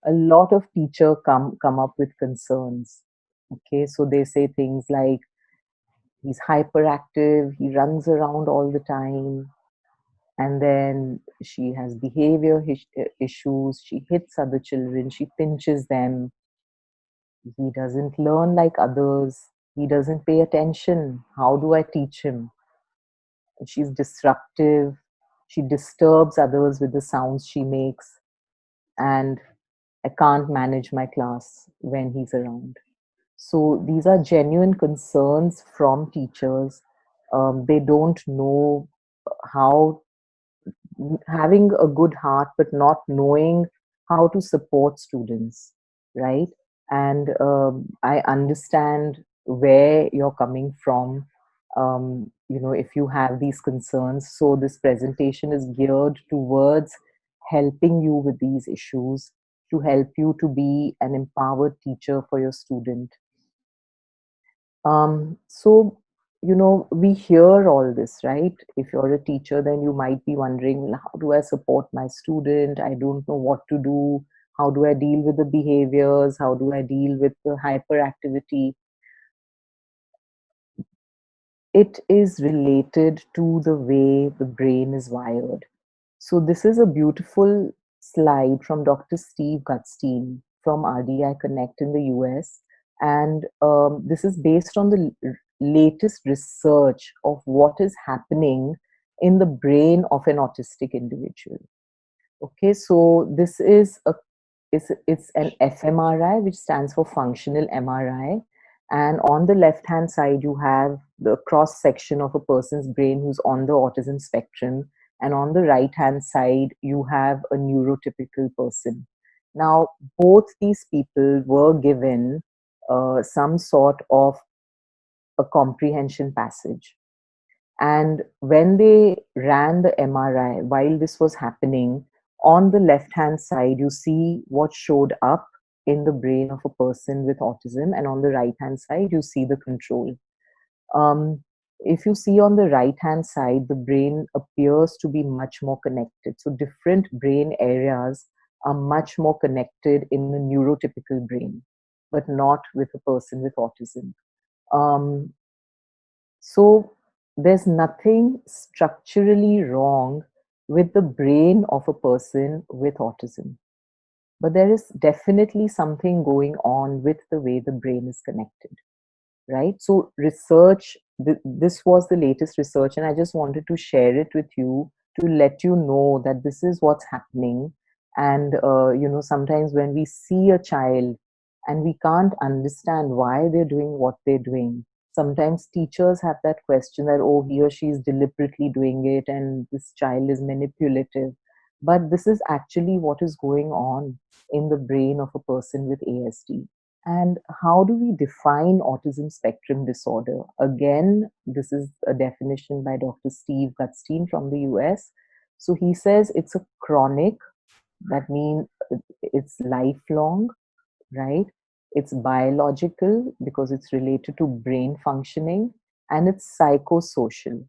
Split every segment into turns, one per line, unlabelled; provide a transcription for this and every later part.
a lot of teacher come up with concerns. Okay, so they say things like he's hyperactive, he runs around all the time, and then she has issues, she hits other children, she pinches them, he doesn't learn like others, he doesn't pay attention. How do I teach him? She's disruptive, she disturbs others with the sounds she makes, and I can't manage my class when he's around. So these are genuine concerns from teachers. They don't know how, having a good heart, but not knowing how to support students, right? And I understand where you're coming from. If you have these concerns, so this presentation is geared towards helping you with these issues, to help you to be an empowered teacher for your student. So, we hear all this, right? If you're a teacher, then you might be wondering, well, how do I support my student? I don't know what to do. How do I deal with the behaviors? How do I deal with the hyperactivity? It is related to the way the brain is wired. So, this is a beautiful slide from Dr. Steve Gutstein from RDI Connect in the US. And this is based on the latest research of what is happening in the brain of an autistic individual. Okay, so this is it's an fMRI, which stands for functional MRI. And on the left hand side, you have the cross section of a person's brain who's on the autism spectrum. And on the right hand side, you have a neurotypical person. Now, both these people were given some sort of a comprehension passage. And when they ran the MRI, while this was happening, on the left hand side, you see what showed up in the brain of a person with autism, and on the right hand side, you see the control. Um, if you see on the right hand side, the brain appears to be much more connected. So, different brain areas are much more connected in the neurotypical brain, but not with a person with autism. Um, so there's nothing structurally wrong with the brain of a person with autism. But there is definitely something going on with the way the brain is connected, right? So this was the latest research, and I just wanted to share it with you to let you know that this is what's happening. And sometimes when we see a child and we can't understand why they're doing what they're doing, sometimes teachers have that question that, oh, he or she is deliberately doing it and this child is manipulative. But this is actually what is going on in the brain of a person with ASD. And how do we define autism spectrum disorder? Again, this is a definition by Dr. Steve Gutstein from the US. So he says it's a chronic, that means it's lifelong, right? It's biological because it's related to brain functioning, and it's psychosocial.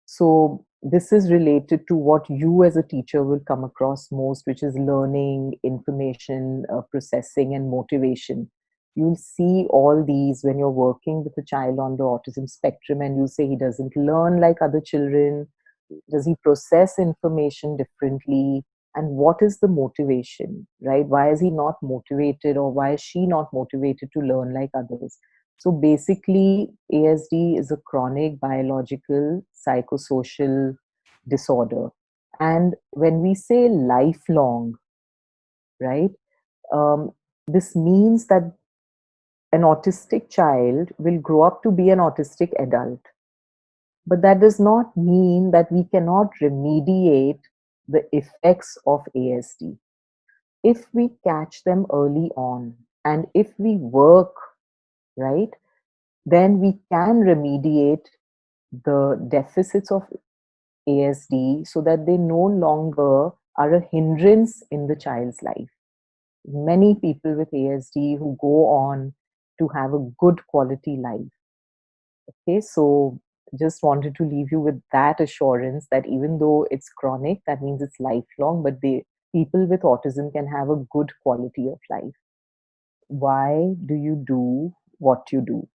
So this is related to what you as a teacher will come across most, which is learning, information processing, and motivation. You'll see all these when you're working with a child on the autism spectrum, and you say he doesn't learn like other children. Does he process information differently? And what is the motivation, right? Why is he not motivated, or why is she not motivated to learn like others? So basically, ASD is a chronic biological psychosocial disorder. And when we say lifelong, right, um, this means that an autistic child will grow up to be an autistic adult. But that does not mean that we cannot remediate the effects of ASD. If we catch them early on and if we work, right, then we can remediate the deficits of ASD so that they no longer are a hindrance in the child's life. Many people with ASD who go on to have a good quality life. Okay, so just wanted to leave you with that assurance that even though it's chronic, that means it's lifelong, but people with autism can have a good quality of life. Why do you do what you do?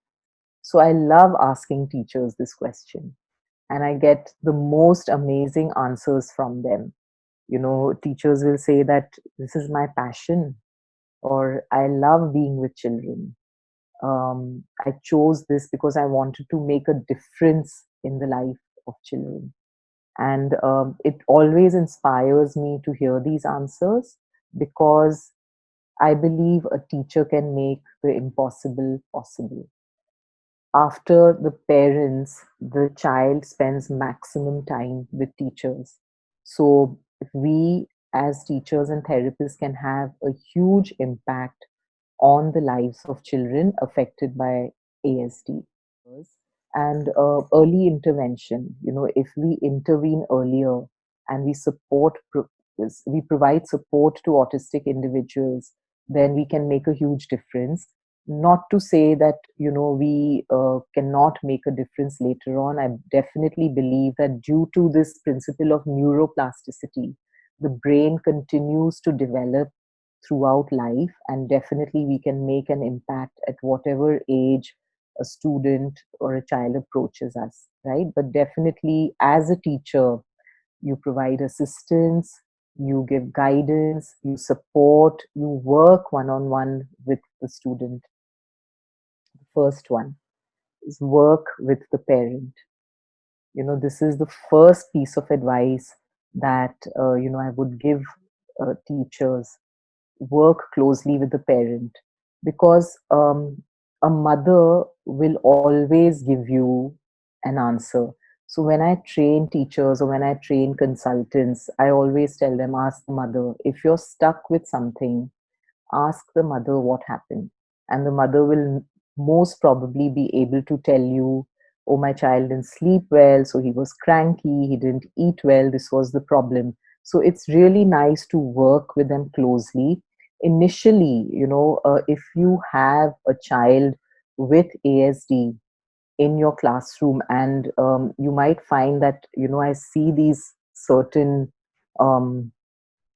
So I love asking teachers this question, and I get the most amazing answers from them. Teachers will say that this is my passion, or I love being with children. I chose this because I wanted to make a difference in the life of children. And it always inspires me to hear these answers, because I believe a teacher can make the impossible possible. After the parents, the child spends maximum time with teachers. So, if we as teachers and therapists can have a huge impact on the lives of children affected by ASD. And early intervention, if we intervene earlier and we provide support to autistic individuals, then we can make a huge difference. Not to say that we cannot make a difference later on. I definitely believe that due to this principle of neuroplasticity, the brain continues to develop throughout life, and definitely we can make an impact at whatever age a student or a child approaches us, right? But definitely, as a teacher, you provide assistance, you give guidance, you support, you work one on one with the student. The first one is work with the parent. This is the first piece of advice that I would give teachers. Work closely with the parent, because a mother will always give you an answer. So when I train teachers or when I train consultants, I always tell them, ask the mother. If you're stuck with something, ask the mother what happened, and the mother will most probably be able to tell you, oh, my child didn't sleep well, so he was cranky, he didn't eat well, this was the problem. So it's really nice to work with them closely initially. If you have a child with ASD in your classroom, and you might find that I see these certain um,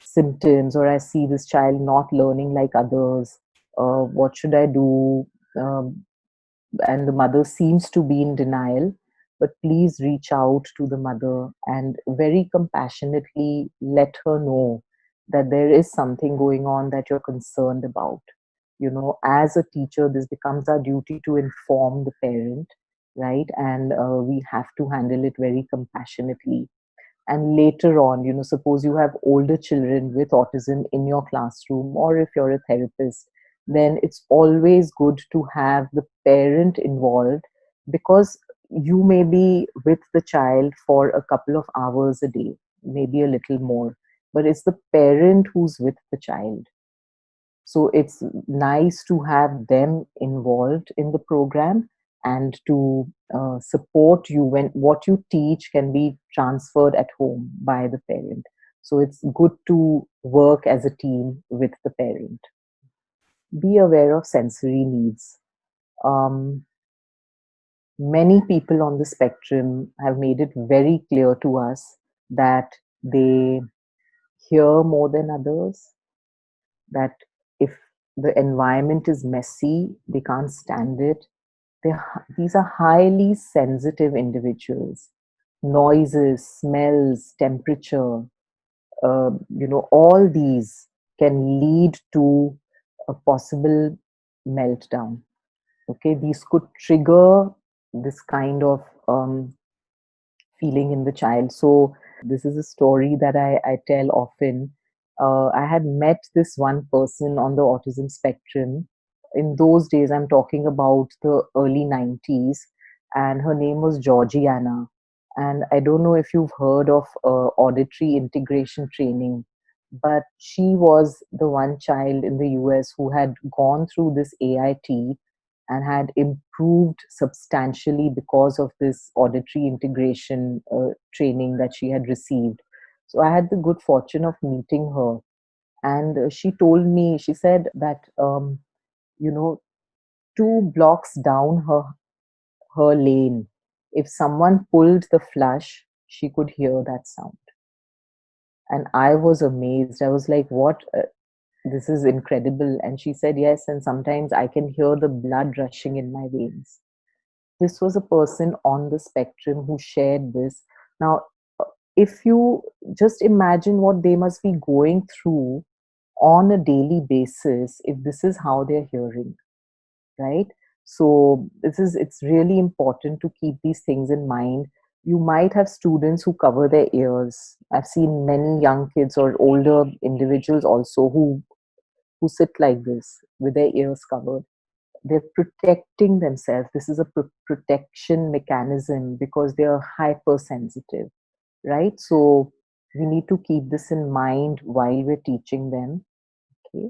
symptoms, or I see this child not learning like others. What should I do? Um, and the mother seems to be in denial. But please reach out to the mother and very compassionately let her know that there is something going on that you're concerned about. As a teacher, this becomes our duty to inform the parent, right? And we have to handle it very compassionately. And later on, suppose you have older children with autism in your classroom, or if you're a therapist, then it's always good to have the parent involved, because you may be with the child for a couple of hours a day, maybe a little more, but it's the parent who's with the child. So it's nice to have them involved in the program, and to support you when what you teach can be transferred at home by the parent. So it's good to work as a team with the parent. Be aware of sensory needs. Um, Many people on the spectrum have made it very clear to us that they hear more than others, that if the environment is messy, they can't stand it. These are highly sensitive individuals. Noises, smells, temperature, all these can lead to a possible meltdown. Okay, these could trigger this kind of feeling in the child. So, this is a story that I tell often. I had met this one person on the autism spectrum. In those days, I'm talking about the early 90s, and her name was Georgiana. And I don't know if you've heard of auditory integration training, but she was the one child in the US who had gone through this AIT and had improved substantially because of this auditory integration training that she had received. So I had the good fortune of meeting her. And she told me, she said that, you know, 2 blocks down her lane, if someone pulled the flush, she could hear that sound. And I was amazed. I was like, what? This is incredible. And she said, yes. And sometimes I can hear the blood rushing in my veins. This was a person on the spectrum who shared this. Now, uh, if you just imagine what they must be going through on a daily basis, if this is how they're hearing, right? So it's really important to keep these things in mind. You might have students who cover their ears. I've seen many young kids or older individuals also who sit like this with their ears covered. They're protecting themselves. This is a protection mechanism because they are hypersensitive, right? So we need to keep this in mind while we're teaching them. Okay.